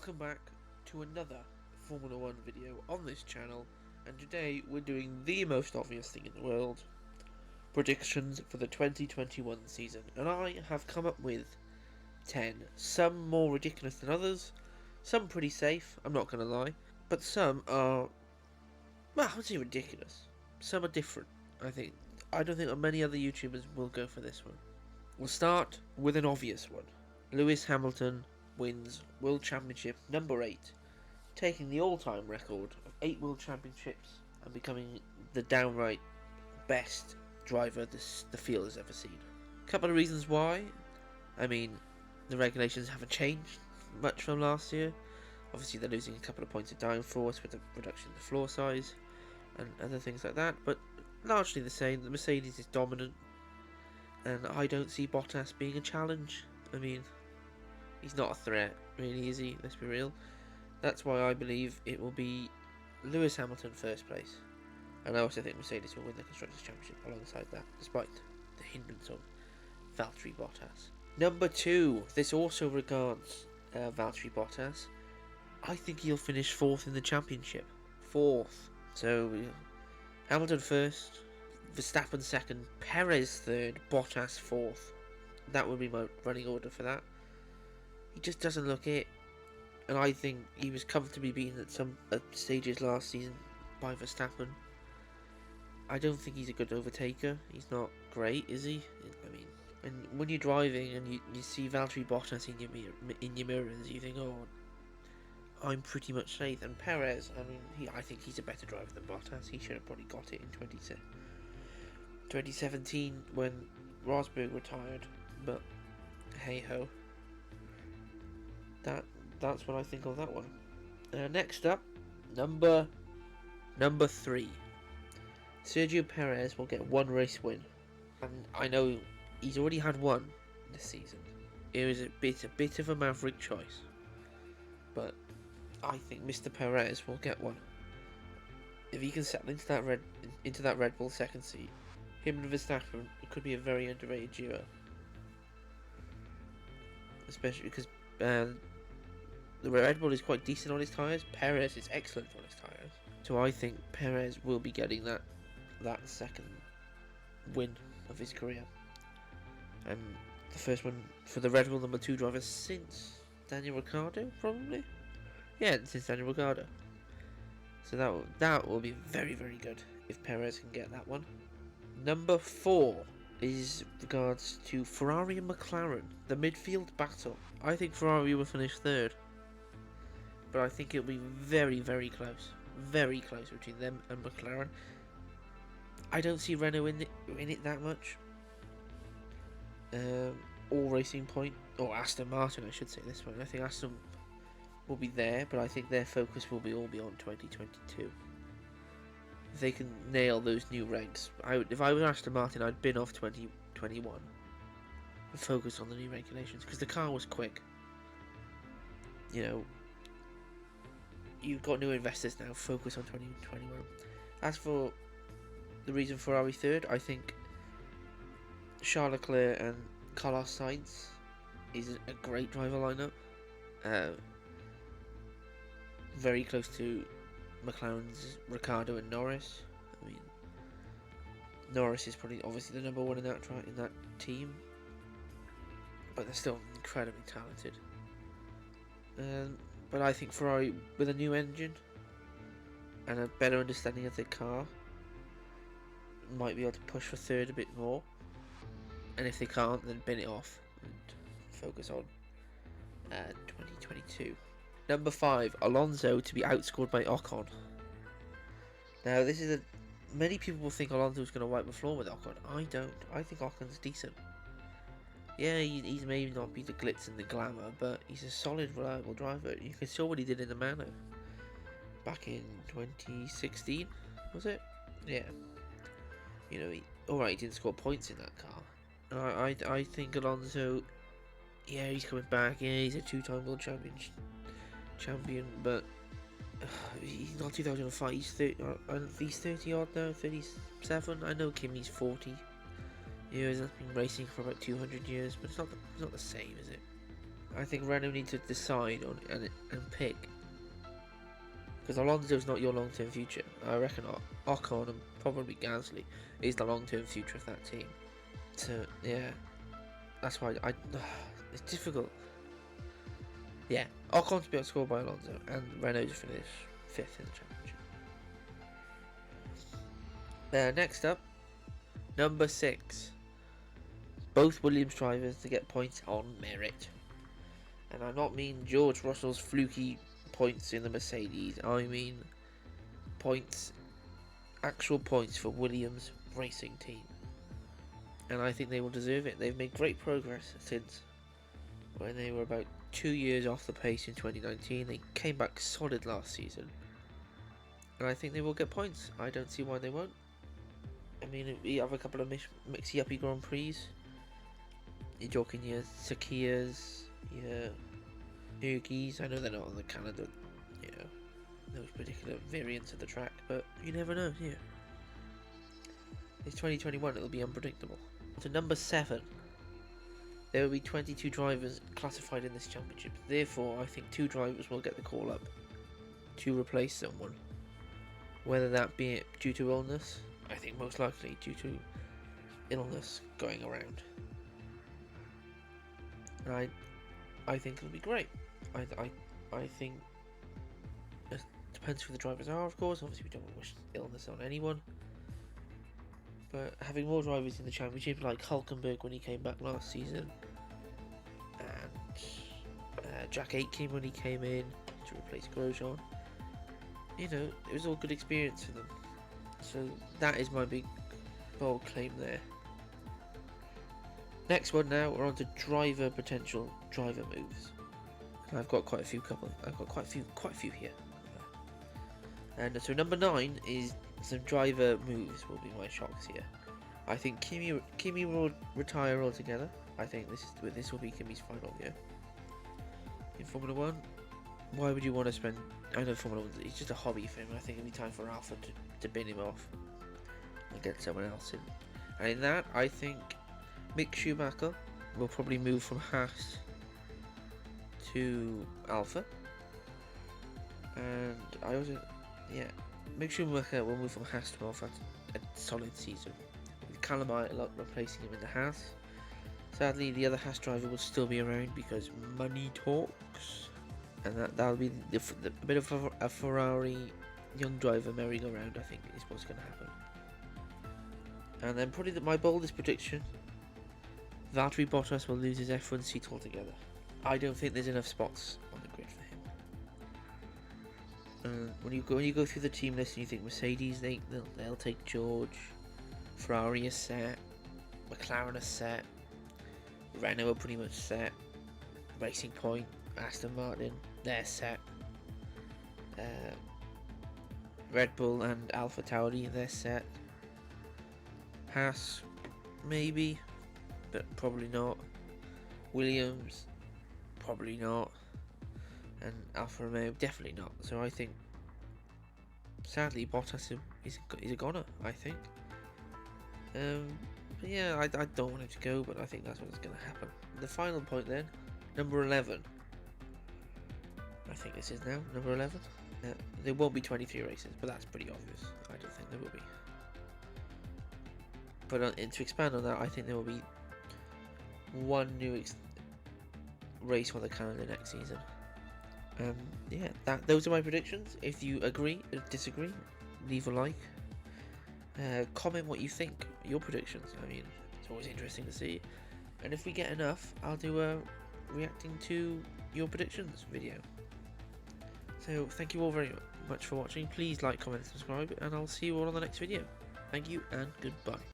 welcome back to another Formula 1 video on this channel, and today we're doing the most obvious thing in the world, predictions for the 2021 season, and I have come up with 10, some more ridiculous than others, some pretty safe, I'm not going to lie, but some are, well, I would say ridiculous, some are different, I don't think that many other YouTubers will go for this one. We'll start with an obvious one. Lewis Hamilton wins World Championship number 8, taking the all-time record of 8 World Championships and becoming the downright best driver the field has ever seen. A couple of reasons why. I mean, the regulations haven't changed much from last year. Obviously they're losing a couple of points of downforce with the reduction in the floor size and other things like that, but largely the same. The Mercedes is dominant, and I don't see Bottas being a challenge. I mean, he's not a threat, really, is he? Let's be real. That's why I believe it will be Lewis Hamilton first place. And I also think Mercedes will win the Constructors' Championship alongside that, despite the hindrance of Valtteri Bottas. Number 2, this also regards Valtteri Bottas. I think he'll finish 4th in the championship. 4th. So, Hamilton first, Verstappen second, Perez 3rd, Bottas 4th. That would be my running order for that. He just doesn't look it, and I think he was comfortably beaten at some stages last season by Verstappen. I don't think he's a good overtaker. He's not great, is he? I mean, and when you're driving and you see Valtteri Bottas in your mirrors, you think, oh, I'm pretty much safe. And Perez, I mean, I think he's a better driver than Bottas. He should have probably got it in 2017 when Rosberg retired, but hey ho. That's what I think of that one. Next up, number 3. Sergio Perez will get 1 race win, and I know he's already had 1 this season. It was a bit of a maverick choice, but I think Mr. Perez will get 1. If he can settle into that Red Bull second seat, him and Verstappen could be a very underrated duo, especially because the Red Bull is quite decent on his tyres. Perez is excellent on his tyres. So I think Perez will be getting that second win of his career. And the first one for the Red Bull number 2 driver since Daniel Ricciardo, probably? Yeah, since Daniel Ricciardo. So that will be very, very good if Perez can get that one. Number 4 is regards to Ferrari and McLaren, the midfield battle. I think Ferrari will finish 3rd. But I think it'll be very, very close. Very close between them and McLaren. I don't see Renault in it that much. Or Racing Point, or Aston Martin, I should say this one. I think Aston will be there, but I think their focus will all be on 2022. If they can nail those new regs. If I was Aston Martin, I'd bin off 2021 and focus on the new regulations, because the car was quick. You know, you've got new investors now, focus on 2021. As for the reason Ferrari 3rd, I think Charles Leclerc and Carlos Sainz is a great driver lineup. Very close to McLaren's Ricciardo and Norris. I mean, Norris is probably obviously the number 1 in that team, but they're still incredibly talented. But I think Ferrari, with a new engine and a better understanding of their car, might be able to push for 3rd a bit more. And if they can't, then bin it off and focus on 2022. Number 5, Alonso to be outscored by Ocon. Now, many people will think Alonso's going to wipe the floor with Ocon. I don't. I think Ocon's decent. Yeah, he's maybe not be the glitz and the glamour, but he's a solid, reliable driver. You can see what he did in the Mano back in 2016, was it? Yeah. You know, he didn't score points in that car. And I think Alonso, yeah, he's coming back. Yeah, he's a 2-time world champion, but he's not 2005. He's 30 odd now, 37. I know Kimi's 40. He's been racing for about 200 years, but it's not the same, is it? I think Renault need to decide on and pick, because Alonso's not your long-term future. I reckon Ocon and probably Gasly is the long-term future of that team. So yeah, that's why it's difficult. Yeah, Ocon to be outscored by Alonso and Renault to finish 5th in the championship. Next up, number 6. Both Williams drivers to get points on merit. And I not mean George Russell's fluky points in the Mercedes. I mean points, actual points for Williams racing team. And I think they will deserve it. They've made great progress since when they were about 2 years off the pace in 2019. They came back solid last season. And I think they will get points. I don't see why they won't. I mean, we have a couple of mixy-uppy Grand Prix. You're talking your Sakiyas, your Urgis. I know they're not on the Canada, those particular variants of the track, but you never know, yeah. It's 2021, it'll be unpredictable. To number 7. There will be 22 drivers classified in this championship. Therefore, I think 2 drivers will get the call up to replace someone. Whether that be due to illness, I think most likely due to illness going around. And I think it'll be great. I think it depends who the drivers are, of course. Obviously, we don't wish illness on anyone. But having more drivers in the championship, like Hulkenberg when he came back last season, and Jack Aitken when he came in to replace Grosjean, it was all good experience for them. So that is my big, bold claim there. Next one now, we're on to potential driver moves. And I've got quite a few here. And so number 9 is some driver moves will be my shocks here. I think Kimi will retire altogether. I think this will be Kimi's final year in Formula 1. Why would you want to spend? I know Formula 1 is just a hobby for him. I think it'll be time for Alpha to bin him off and get someone else in. And in that, I think Mick Schumacher will probably move from Haas to Alpha, and Mick Schumacher will move from Haas to Alpha a solid season, with Callum Ilott replacing him in the Haas. Sadly, the other Haas driver will still be around because money talks, and that'll be a bit of a Ferrari young driver merry-go-round, I think, is what's going to happen. And then probably my boldest prediction, Valtteri Bottas will lose his F1 seat altogether. I don't think there's enough spots on the grid for him. When you go through the team list and you think Mercedes, they'll take George, Ferrari is set, McLaren is set, Renault are pretty much set, Racing Point, Aston Martin, they're set, Red Bull and AlphaTauri, they're set, Haas, maybe, but probably not, Williams, probably not, and Alfa Romeo, definitely not. So I think, sadly, Bottas is a goner, I think. But yeah, I don't want him to go, but I think that's what's going to happen. The final point then, number 11. I think this is now, number 11. There won't be 23 races, but that's pretty obvious. I don't think there will be. But to expand on that, I think there will be one new race on the calendar next season. Yeah, those are my predictions. If you agree or disagree, leave a like. Comment what you think, your predictions. I mean, it's always interesting to see. And if we get enough, I'll do a reacting to your predictions video. So thank you all very much for watching. Please like, comment, and subscribe, and I'll see you all on the next video. Thank you and goodbye.